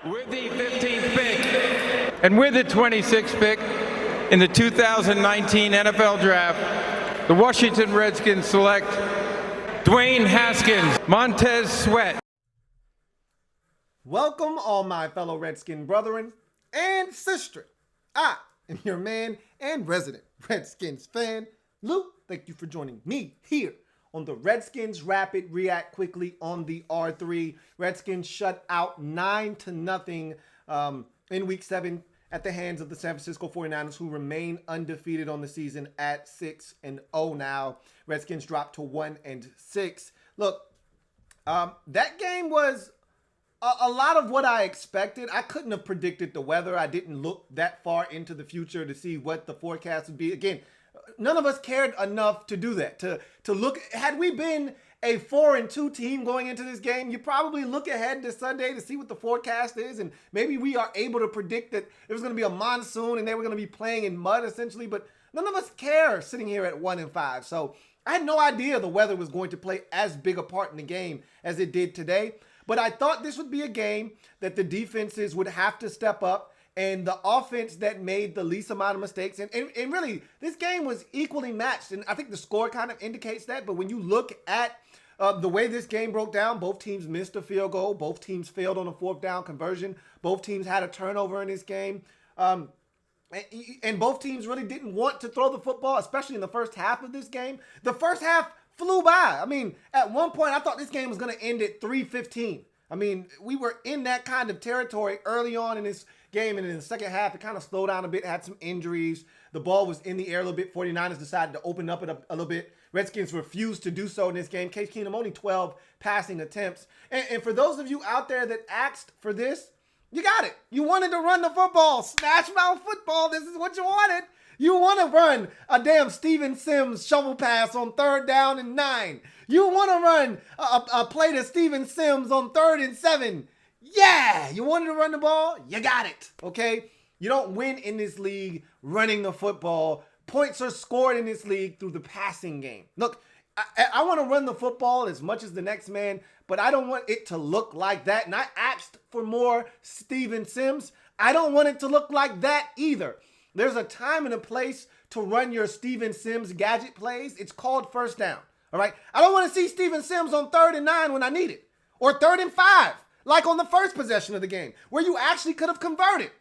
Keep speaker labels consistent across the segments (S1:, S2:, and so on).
S1: With the 15th pick and with the 26th pick in the 2019 NFL Draft, the Washington Redskins select Dwayne Haskins, Montez Sweat.
S2: Welcome, all my fellow Redskin brethren and sister. I am your man and resident Redskins fan, Luke. Thank you for joining me here on the Redskins Rapid React Quickly on the R3. Redskins shut out 9-0 in Week 7 at the hands of the San Francisco 49ers, who remain undefeated on the season at 6-0 now. Redskins dropped to 1-6. Look, that game was a lot of what I expected. I couldn't have predicted the weather. I didn't look that far into the future to see what the forecast would be. Again, none of us cared enough to do that. To look, had we been a 4-2 team going into this game, you probably look ahead to Sunday to see what the forecast is, and maybe we are able to predict that there was going to be a monsoon and they were going to be playing in mud essentially, but none of us care sitting here at 1-5. So I had no idea the weather was going to play as big a part in the game as it did today, but I thought this would be a game that the defenses would have to step up, and the offense that made the least amount of mistakes. And really, this game was equally matched. And I think the score kind of indicates that. But when you look at the way this game broke down, both teams missed a field goal. Both teams failed on a fourth down conversion. Both teams had a turnover in this game. And both teams really didn't want to throw the football, especially in the first half of this game. The first half flew by. I mean, at one point, I thought this game was going to end at 3:15. I mean, we were in that kind of territory early on in this game, and in the second half, it kind of slowed down a bit, had some injuries. The ball was in the air a little bit. 49ers decided to open up it a little bit. Redskins refused to do so in this game. Case Keenum only 12 passing attempts. And for those of you out there that asked for this, you got it. You wanted to run the football. Smash mouth football. This is what you wanted. You want to run a damn Steven Sims shovel pass on 3rd down and 9. You want to run a play to Steven Sims on 3rd and 7. Yeah, you wanted to run the ball? You got it, okay? You don't win in this league running the football. Points are scored in this league through the passing game. Look, I want to run the football as much as the next man, but I don't want it to look like that. And I asked for more Steven Sims. I don't want it to look like that either. There's a time and a place to run your Steven Sims gadget plays. It's called first down, all right? I don't want to see Steven Sims on 3rd and 9 when I need it, or 3rd and 5. Like on the first possession of the game, where you actually could have converted.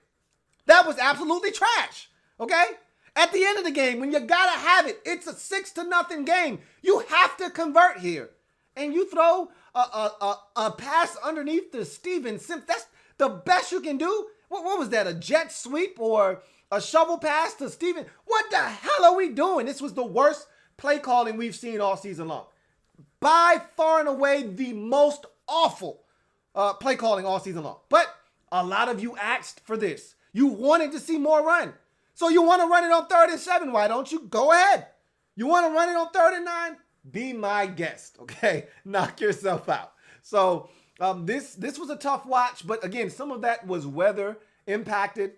S2: That was absolutely trash, okay? At the end of the game, when you gotta have it, it's a 6-0 game. You have to convert here. And you throw a pass underneath to Steven Sims. That's the best you can do? What was that, a jet sweep or a shovel pass to Steven? What the hell are we doing? This was the worst play calling we've seen all season long. By far and away, the most awful play calling all season long. But a lot of you asked for this. You wanted to see more run. So you want to run it on 3rd and 7. Why don't you? Go ahead. You want to run it on 3rd and 9? Be my guest, okay? Knock yourself out. So this was a tough watch. But again, some of that was weather impacted.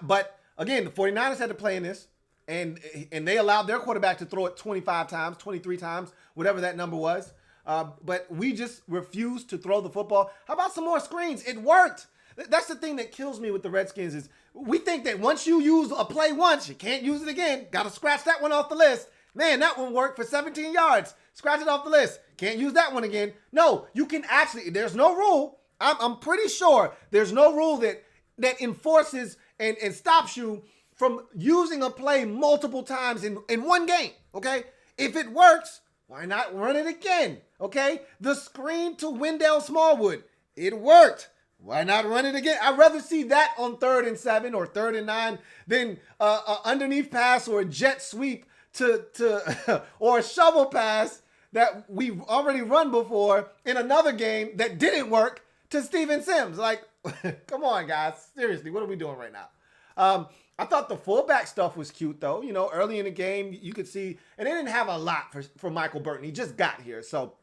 S2: But again, the 49ers had to play in this. And they allowed their quarterback to throw it 25 times, 23 times, whatever that number was. But we just refused to throw the football. How about some more screens? It worked. That's the thing that kills me with the Redskins is we think that once you use a play once, you can't use it again. Got to scratch that one off the list. Man, that one worked for 17 yards. Scratch it off the list. Can't use that one again. No, you can actually, there's no rule. I'm pretty sure there's no rule that enforces and stops you from using a play multiple times in one game, okay? If it works, why not run it again? Okay, the screen to Wendell Smallwood, it worked. Why not run it again? I'd rather see that on 3rd and 7 or 3rd and 9 than underneath pass or a jet sweep to or a shovel pass that we've already run before in another game that didn't work to Steven Sims. Like, come on, guys. Seriously, what are we doing right now? I thought the fullback stuff was cute, though. You know, early in the game, you could see, and they didn't have a lot for Michael Burton. He just got here, so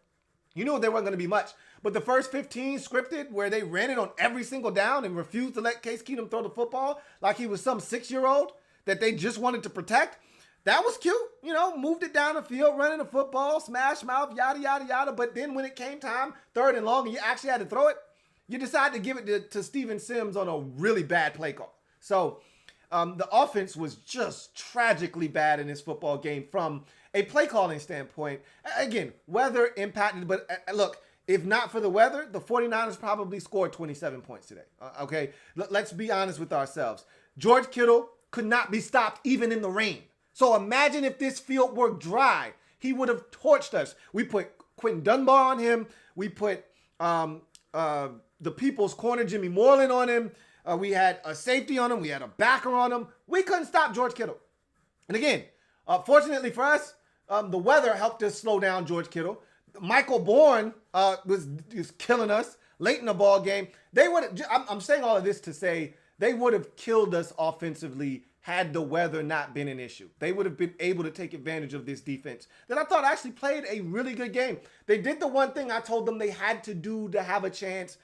S2: you knew there wasn't going to be much. But the first 15 scripted, where they ran it on every single down and refused to let Case Keenum throw the football like he was some 6-year-old that they just wanted to protect, that was cute. You know, moved it down the field, running the football, smash mouth, yada, yada, yada. But then when it came time, 3rd and long, and you actually had to throw it, you decide to give it to Steven Sims on a really bad play call. So the offense was just tragically bad in this football game from a play calling standpoint. Again, weather impacted, but look, if not for the weather, the 49ers probably scored 27 points today. Okay, let's be honest with ourselves. George Kittle could not be stopped even in the rain. So imagine if this field were dry. He would have torched us. We put Quentin Dunbar on him. We put the people's corner, Jimmy Moreland, on him. We had a safety on him. We had a backer on him. We couldn't stop George Kittle. And again, fortunately for us, the weather helped us slow down George Kittle. Michael Bourne was killing us late in the ball game. I'm saying all of this to say they would have killed us offensively had the weather not been an issue. They would have been able to take advantage of this defense that I thought actually played a really good game. They did the one thing I told them they had to do to have a chance.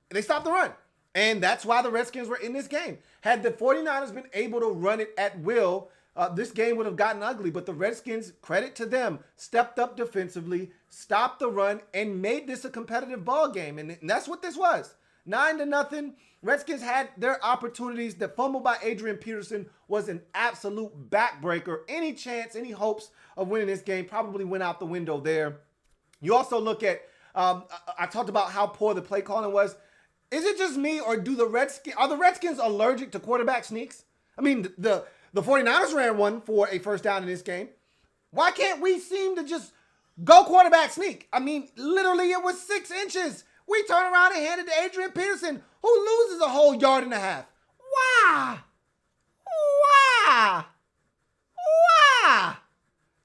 S2: They stopped the run. And that's why the Redskins were in this game. Had the 49ers been able to run it at will, this game would have gotten ugly. But the Redskins, credit to them, stepped up defensively, stopped the run, and made this a competitive ball game. And that's what this was. 9-0. Redskins had their opportunities. The fumble by Adrian Peterson was an absolute backbreaker. Any chance, any hopes of winning this game probably went out the window there. You also look at, I talked about how poor the play calling was. Is it just me, or are the Redskins allergic to quarterback sneaks? I mean, the 49ers ran one for a first down in this game. Why can't we seem to just go quarterback sneak? I mean, literally it was 6 inches. We turn around and hand it to Adrian Peterson, who loses a whole yard and a half. Why?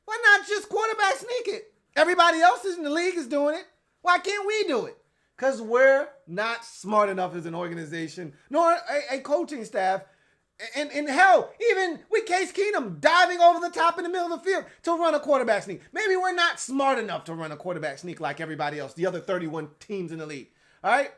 S2: Why not just quarterback sneak it? Everybody else in the league is doing it. Why can't we do it? Because we're not smart enough as an organization, nor a coaching staff. And hell, even with Case Keenum diving over the top in the middle of the field to run a quarterback sneak. Maybe we're not smart enough to run a quarterback sneak like everybody else, the other 31 teams in the league. All right?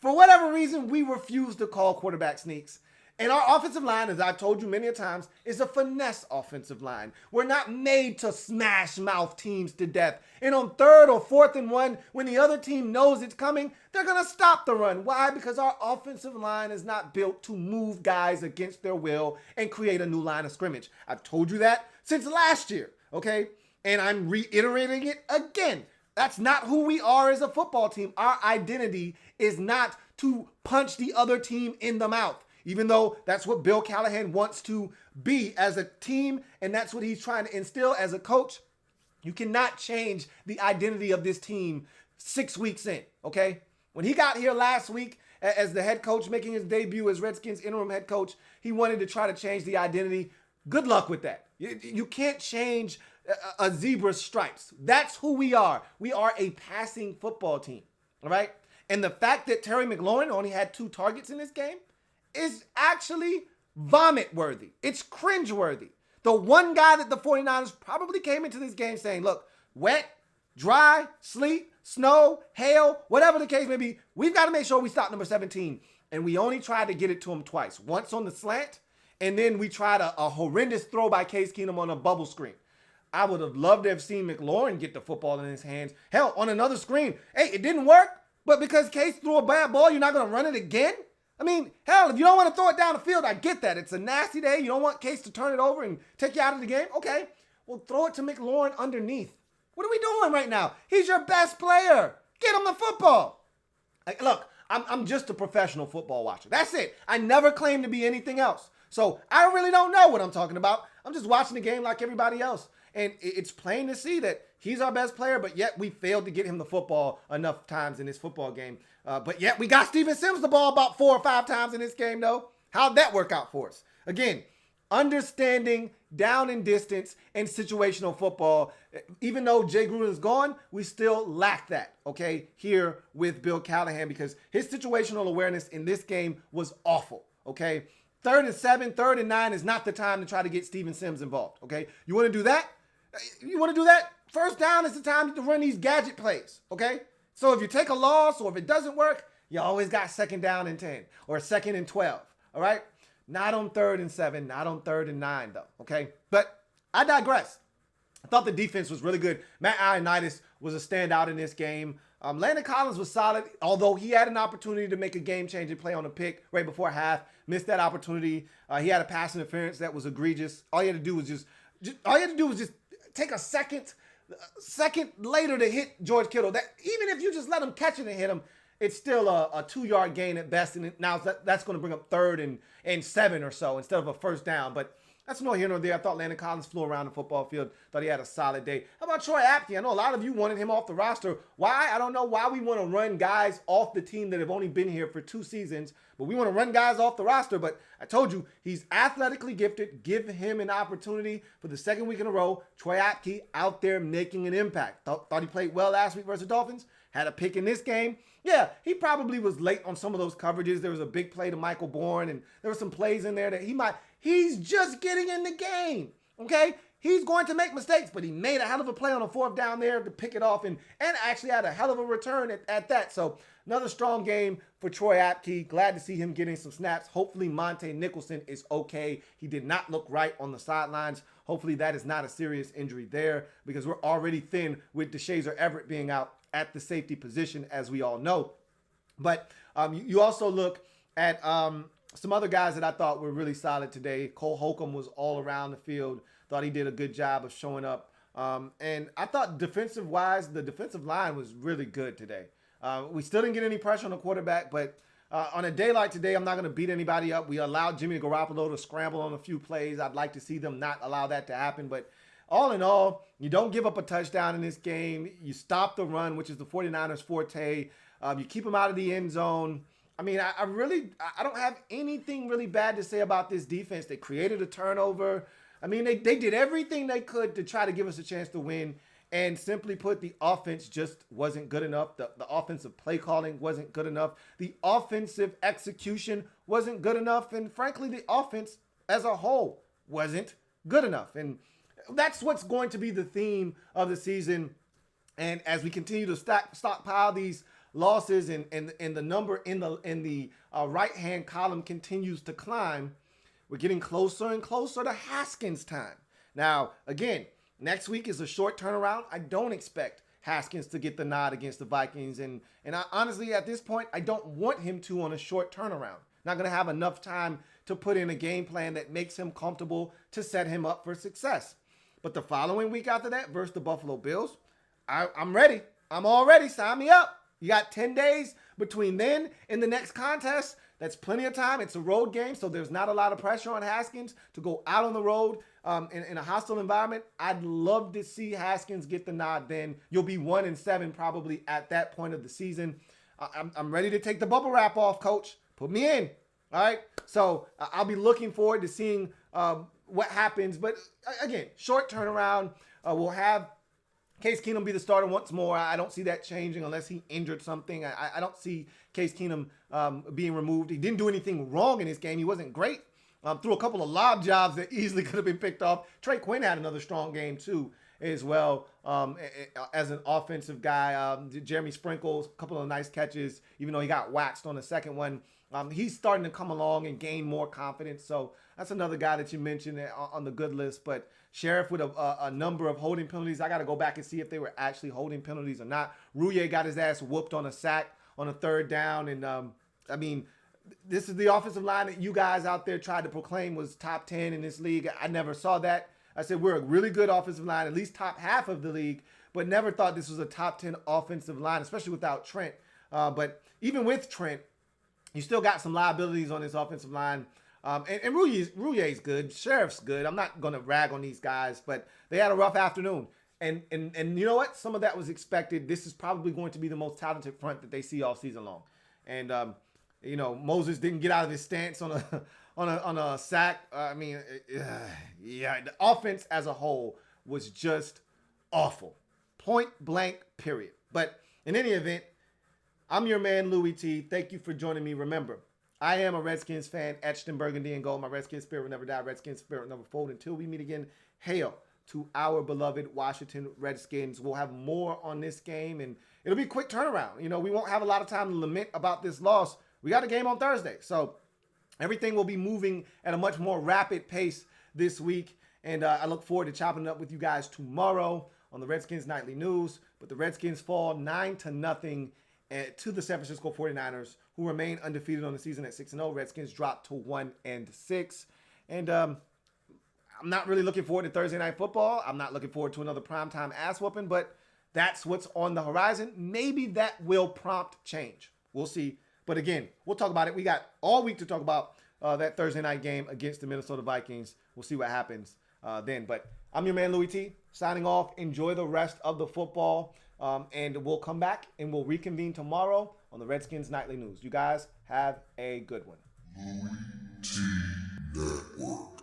S2: For whatever reason, we refuse to call quarterback sneaks. And our offensive line, as I've told you many a times, is a finesse offensive line. We're not made to smash mouth teams to death. And on 3rd or 4th and 1, when the other team knows it's coming, they're going to stop the run. Why? Because our offensive line is not built to move guys against their will and create a new line of scrimmage. I've told you that since last year, okay? And I'm reiterating it again. That's not who we are as a football team. Our identity is not to punch the other team in the mouth. Even though that's what Bill Callahan wants to be as a team, and that's what he's trying to instill as a coach, you cannot change the identity of this team 6 weeks in, okay? When he got here last week as the head coach, making his debut as Redskins interim head coach, he wanted to try to change the identity. Good luck with that. You can't change a zebra's stripes. That's who we are. We are a passing football team, all right? And the fact that Terry McLaurin only had 2 targets in this game is actually vomit-worthy. It's cringe-worthy. The one guy that the 49ers probably came into this game saying, look, wet, dry, sleet, snow, hail, whatever the case may be, we've got to make sure we stop number 17. And we only tried to get it to him twice. Once on the slant, and then we tried a horrendous throw by Case Keenum on a bubble screen. I would have loved to have seen McLaurin get the football in his hands. Hell, on another screen, hey, it didn't work, but because Case threw a bad ball, you're not going to run it again? I mean, hell, if you don't want to throw it down the field, I get that. It's a nasty day. You don't want Case to turn it over and take you out of the game. Okay, well, throw it to McLaurin underneath. What are we doing right now? He's your best player. Get him the football. Look, I'm just a professional football watcher. That's it. I never claim to be anything else. So I really don't know what I'm talking about. I'm just watching the game like everybody else. And it's plain to see that he's our best player, but yet we failed to get him the football enough times in this football game. But yet we got Steven Sims the ball about 4 or 5 times in this game, though. How'd that work out for us? Again, understanding down and distance and situational football. Even though Jay Gruden's gone, we still lack that, okay, here with Bill Callahan, because his situational awareness in this game was awful, okay? 3rd and 7, 3rd and 9 is not the time to try to get Steven Sims involved, okay? You want to do that? First down is the time to run these gadget plays, okay? So if you take a loss or if it doesn't work, you always got 2nd down and 10 or 2nd and 12, all right? Not on 3rd and 7, not on 3rd and 9, though, okay? But I digress. I thought the defense was really good. Matt Ioannidis was a standout in this game. Landon Collins was solid, although he had an opportunity to make a game-changing play on a pick right before half. Missed that opportunity. He had a pass interference that was egregious. All he had to do was just take a second later to hit George Kittle. That even if you just let him catch it and hit him, it's still a 2-yard gain at best. And now that's going to bring up 3rd and 7 or so instead of a first down. But that's no here nor there. I thought Landon Collins flew around the football field. Thought he had a solid day. How about Troy Apke? I know a lot of you wanted him off the roster. Why? I don't know why we want to run guys off the team that have only been here for 2 seasons. But we want to run guys off the roster. But I told you, he's athletically gifted. Give him an opportunity for the 2nd week in a row. Troy Apke out there making an impact. Thought he played well last week versus the Dolphins. Had a pick in this game. Yeah, he probably was late on some of those coverages. There was a big play to Michael Bourne, and there were some plays in there that he's just getting in the game, okay? He's going to make mistakes, but he made a hell of a play on a 4th down there to pick it off and actually had a hell of a return at that. So another strong game for Troy Apke. Glad to see him getting some snaps. Hopefully Monte Nicholson is okay. He did not look right on the sidelines. Hopefully that is not a serious injury there because we're already thin with DeShazer Everett being out at the safety position, as we all know. But you also look at some other guys that I thought were really solid today. Cole Holcomb was all around the field. Thought he did a good job of showing up. And I thought defensive-wise, the defensive line was really good today. We still didn't get any pressure on the quarterback, but on a day like today, I'm not going to beat anybody up. We allowed Jimmy Garoppolo to scramble on a few plays. I'd like to see them not allow that to happen, but all in all, you don't give up a touchdown in this game. You stop the run, which is the 49ers' forte. You keep them out of the end zone. I mean, I don't have anything really bad to say about this defense. They created a turnover. I mean, they did everything they could to try to give us a chance to win. And simply put, the offense just wasn't good enough. The offensive play calling wasn't good enough. The offensive execution wasn't good enough. And frankly, the offense as a whole wasn't good enough. And that's what's going to be the theme of the season. And as we continue to stockpile these losses and the number in the right-hand column continues to climb, we're getting closer and closer to Haskins time. Now, again, next week is a short turnaround. I don't expect Haskins to get the nod against the Vikings. And I honestly, at this point, I don't want him to on a short turnaround. Not going to have enough time to put in a game plan that makes him comfortable to set him up for success. But the following week after that versus the Buffalo Bills, I'm ready. I'm all ready. Sign me up. You got 10 days between then and the next contest. That's plenty of time. It's a road game, so there's not a lot of pressure on Haskins to go out on the road in a hostile environment. I'd love to see Haskins get the nod then. You'll be 1-7 probably at that point of the season. I'm ready to take the bubble wrap off, Coach. Put me in. All right? So I'll be looking forward to seeing what happens. But again, short turnaround. We'll have Case Keenum be the starter once more. I don't see that changing unless he injured something. I don't see Case Keenum being removed. He didn't do anything wrong in this game. He wasn't great. Threw a couple of lob jobs that easily could have been picked off. Trey Quinn had another strong game too as well as an offensive guy. Jeremy Sprinkles, a couple of nice catches, even though he got waxed on the second one. He's starting to come along and gain more confidence. So that's another guy that you mentioned on the good list. But Sheriff with a number of holding penalties. I got to go back and see if they were actually holding penalties or not. Rouye got his ass whooped on a sack on a 3rd down. And, I mean, this is the offensive line that you guys out there tried to proclaim was top 10 in this league. I never saw that. I said we're a really good offensive line, at least top half of the league, but never thought this was a top 10 offensive line, especially without Trent. But even with Trent, you still got some liabilities on this offensive line. And Rouye's good. Sheriff's good. I'm not going to rag on these guys, but they had a rough afternoon. And you know what? Some of that was expected. This is probably going to be the most talented front that they see all season long. And, you know, Moses didn't get out of his stance on a sack. Yeah, the offense as a whole was just awful. Point blank, period. But in any event, I'm your man, Louis T. Thank you for joining me. Remember, I am a Redskins fan, etched in burgundy and gold. My Redskins spirit will never die. Redskins spirit will never fold. Until we meet again, hail to our beloved Washington Redskins. We'll have more on this game, and it'll be a quick turnaround. You know, we won't have a lot of time to lament about this loss. We got a game on Thursday, so everything will be moving at a much more rapid pace this week. And I look forward to chopping it up with you guys tomorrow on the Redskins Nightly News. But the Redskins fall 9-0 to the San Francisco 49ers, who remain undefeated on the season at 6-0. Redskins drop to 1-6. And I'm not really looking forward to Thursday Night Football. I'm not looking forward to another primetime ass whooping, but that's what's on the horizon. Maybe that will prompt change. We'll see. But again, we'll talk about it. We got all week to talk about that Thursday night game against the Minnesota Vikings. We'll see what happens then. But I'm your man, Louis T, signing off. Enjoy the rest of the football. And we'll come back and we'll reconvene tomorrow on the Redskins Nightly News. You guys have a good one.
S3: Louis T Network.